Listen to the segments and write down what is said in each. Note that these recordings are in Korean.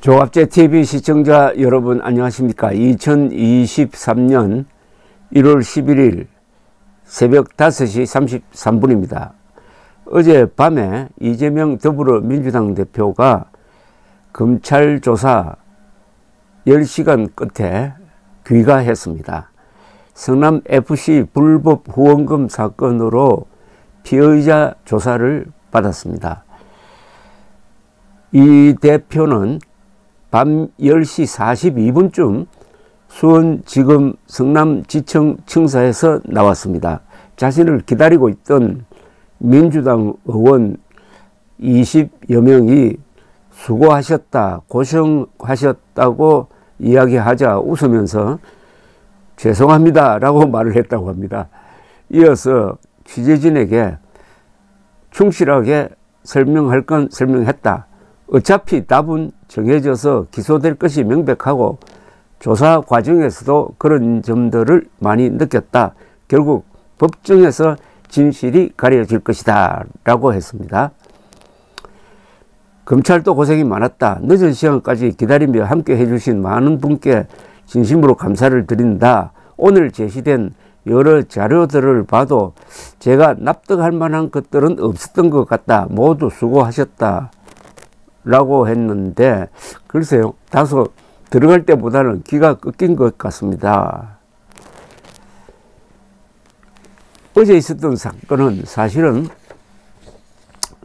조갑제 TV 시청자 여러분 안녕하십니까. 2023년 1월 11일 새벽 5시 33분입니다. 어젯밤에 이재명 더불어민주당 대표가 검찰 조사 10시간 끝에 귀가했습니다. 성남FC 불법 후원금 사건으로 피의자 조사를 받았습니다. 이 대표는 밤 10시 42분쯤 수원지검 성남지청 청사에서 나왔습니다. 자신을 기다리고 있던 민주당 의원 20여 명이 수고하셨다, 고생하셨다고 이야기하자 웃으면서 죄송합니다 라고 말을 했다고 합니다. 이어서 취재진에게 충실하게 설명할 건 설명했다. 어차피 답은 정해져서 기소될 것이 명백하고 조사 과정에서도 그런 점들을 많이 느꼈다. 결국 법정에서 진실이 가려질 것이다 라고 했습니다. 검찰도 고생이 많았다. 늦은 시간까지 기다리며 함께 해주신 많은 분께 진심으로 감사를 드린다. 오늘 제시된 여러 자료들을 봐도 제가 납득할 만한 것들은 없었던 것 같다. 모두 수고하셨다 라고 했는데 글쎄요, 다소 들어갈 때보다는 기가 꺾인 것 같습니다. 어제 있었던 사건은 사실은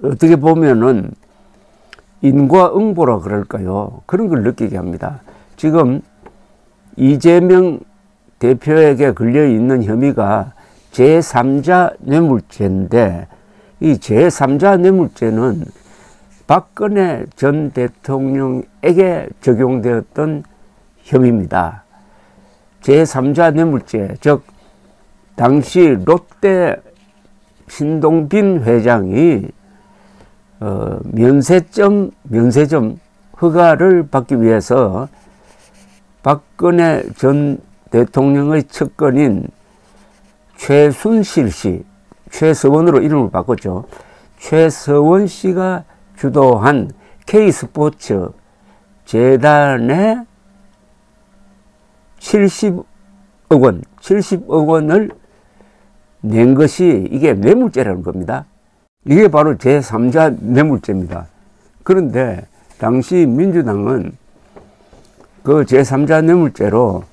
어떻게 보면은 인과응보라 그럴까요? 그런 걸 느끼게 합니다. 지금 이재명 대표에게 걸려있는 혐의가 제3자 뇌물죄인데 이 제3자 뇌물죄는 박근혜 전 대통령에게 적용되었던 혐의입니다. 제3자 뇌물죄, 즉 당시 롯데 신동빈 회장이 면세점 허가를 받기 위해서 박근혜 전 대통령의 측근인 최순실 씨, 최서원으로 이름을 바꿨죠. 최서원 씨가 주도한 K스포츠 재단에 70억 원을 낸 것이 이게 뇌물죄라는 겁니다. 이게 바로 제3자 뇌물죄입니다. 그런데 당시 민주당은 그 제3자 뇌물죄로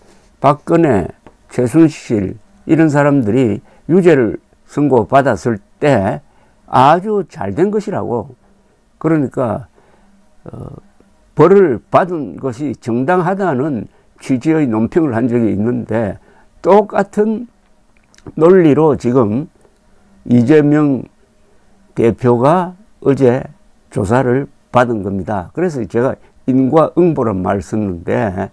박근혜, 최순실 이런 사람들이 유죄를 선고받았을 때 아주 잘된 것이라고, 그러니까 벌을 받은 것이 정당하다는 취지의 논평을 한 적이 있는데 똑같은 논리로 지금 이재명 대표가 어제 조사를 받은 겁니다. 그래서 제가 인과응보란 말을 썼는데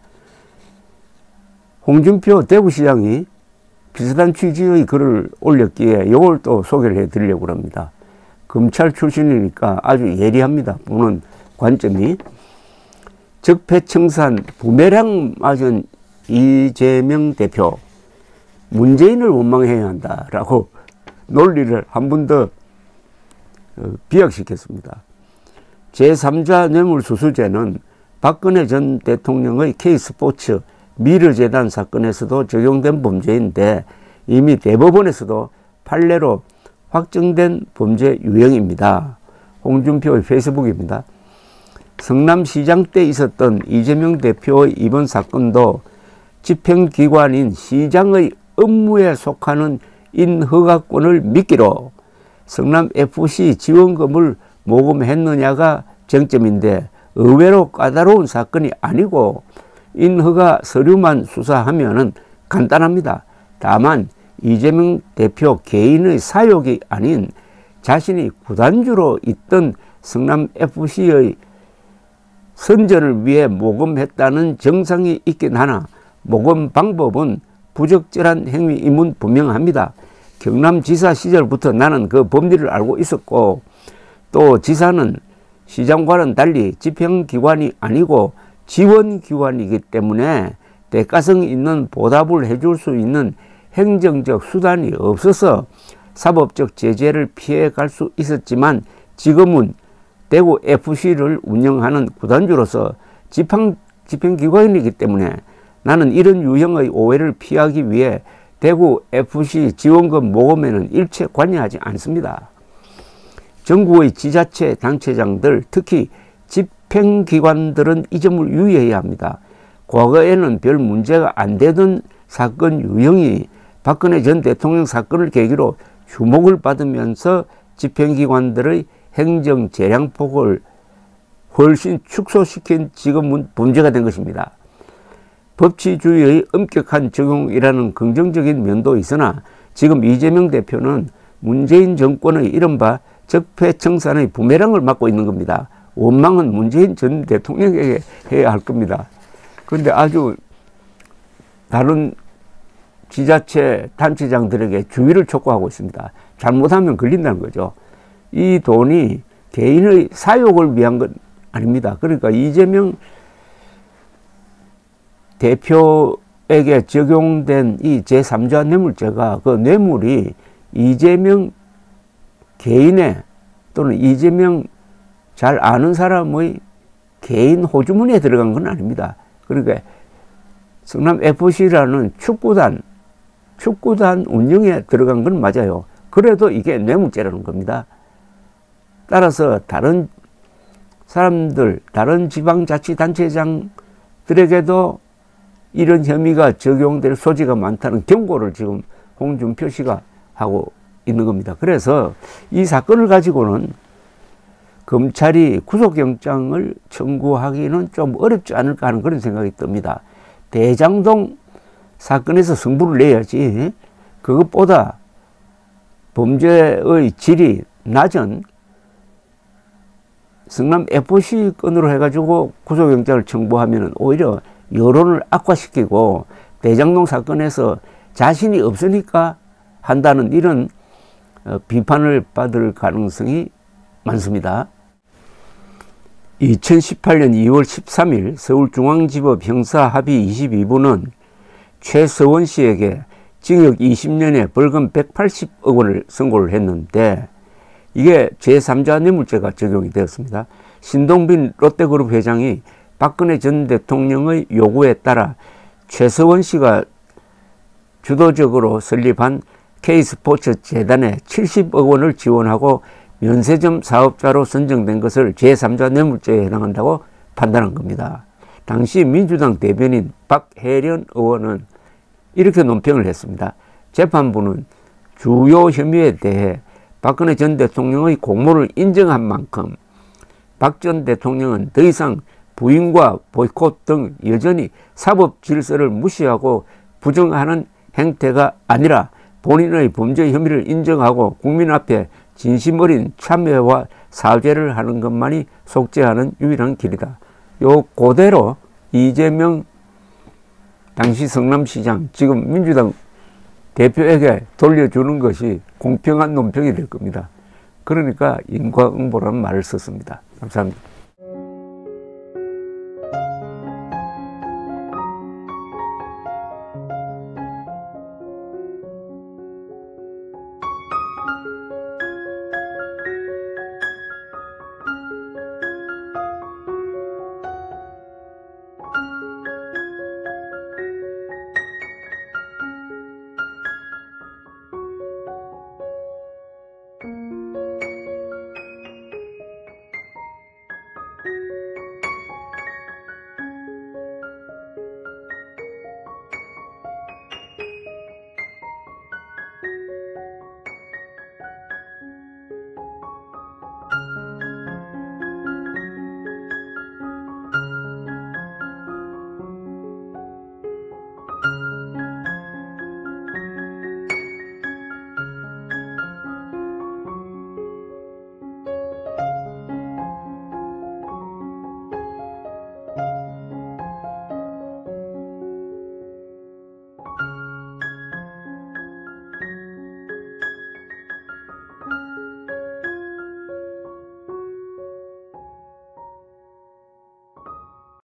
홍준표 대구시장이 비슷한 취지의 글을 올렸기에 이걸 또 소개를 해드리려고 합니다. 검찰 출신이니까 아주 예리합니다. 보는 관점이. 적폐청산 부메랑 맞은 이재명 대표, 문재인을 원망해야 한다라고 논리를 한 번 더 비약시켰습니다. 제3자 뇌물수수죄는 박근혜 전 대통령의 K스포츠 미르재단 사건에서도 적용된 범죄인데 이미 대법원에서도 판례로 확정된 범죄 유형입니다. 홍준표의 페이스북입니다. 성남시장 때 있었던 이재명 대표의 이번 사건도 집행기관인 시장의 업무에 속하는 인허가권을 미끼로 성남FC 지원금을 모금했느냐가 쟁점인데 의외로 까다로운 사건이 아니고 인허가 서류만 수사하면 간단합니다. 다만 이재명 대표 개인의 사욕이 아닌 자신이 구단주로 있던 성남FC의 선전을 위해 모금했다는 정상이 있긴 하나 모금 방법은 부적절한 행위임은 분명합니다. 경남지사 시절부터 나는 그 법리를 알고 있었고 또 지사는 시장과는 달리 집행기관이 아니고 지원기관이기 때문에 대가성 있는 보답을 해줄 수 있는 행정적 수단이 없어서 사법적 제재를 피해갈 수 있었지만 지금은 대구 FC를 운영하는 구단주로서 집행기관이기 때문에 나는 이런 유형의 오해를 피하기 위해 대구 FC 지원금 모금에는 일체 관여하지 않습니다. 전국의 지자체 단체장들, 특히 집행기관들은 이 점을 유의해야 합니다. 과거에는 별 문제가 안 되던 사건 유형이 박근혜 전 대통령 사건을 계기로 주목을 받으면서 집행기관들의 행정 재량폭을 훨씬 축소시킨 지금은 문제가 된 것입니다. 법치주의의 엄격한 적용이라는 긍정적인 면도 있으나 지금 이재명 대표는 문재인 정권의 이른바 적폐청산의 부메랑을 맞고 있는 겁니다. 원망은 문재인 전 대통령에게 해야 할 겁니다. 그런데 아주 다른 지자체 단체장들에게 주의를 촉구하고 있습니다. 잘못하면 걸린다는 거죠. 이 돈이 개인의 사욕을 위한 건 아닙니다. 그러니까 이재명 대표에게 적용된 이 제3자 뇌물죄가 그 뇌물이 이재명 개인의 또는 이재명 잘 아는 사람의 개인 호주머니에 들어간 건 아닙니다. 그러니까 성남FC라는 축구단 운영에 들어간 건 맞아요. 그래도 이게 뇌물죄라는 겁니다. 따라서 다른 사람들, 다른 지방자치단체장들에게도 이런 혐의가 적용될 소지가 많다는 경고를 지금 홍준표 씨가 하고 있는 겁니다. 그래서 이 사건을 가지고는 검찰이 구속영장을 청구하기는 좀 어렵지 않을까 하는 그런 생각이 듭니다. 대장동 사건에서 승부를 내야지 그것보다 범죄의 질이 낮은 성남FC 건으로 해가지고 구속영장을 청구하면 오히려 여론을 악화시키고 대장동 사건에서 자신이 없으니까 한다는 이런 비판을 받을 가능성이 많습니다. 2018년 2월 13일 서울중앙지법 형사합의 22부는 최서원 씨에게 징역 20년에 벌금 180억 원을 선고를 했는데 이게 제3자 뇌물죄가 적용이 되었습니다. 신동빈 롯데그룹 회장이 박근혜 전 대통령의 요구에 따라 최서원 씨가 주도적으로 설립한 K스포츠 재단에 70억 원을 지원하고 면세점 사업자로 선정된 것을 제3자 뇌물죄에 해당한다고 판단한 겁니다. 당시 민주당 대변인 박혜련 의원은 이렇게 논평을 했습니다. 재판부는 주요 혐의에 대해 박근혜 전 대통령의 공모를 인정한 만큼 박 전 대통령은 더 이상 부인과 보이콧 등 여전히 사법 질서를 무시하고 부정하는 행태가 아니라 본인의 범죄 혐의를 인정하고 국민 앞에 진심 어린 참회와 사죄를 하는 것만이 속죄하는 유일한 길이다. 그대로 이재명 당시 성남시장, 지금 민주당 대표에게 돌려주는 것이 공평한 논평이 될 겁니다. 그러니까 인과응보라는 말을 썼습니다. 감사합니다.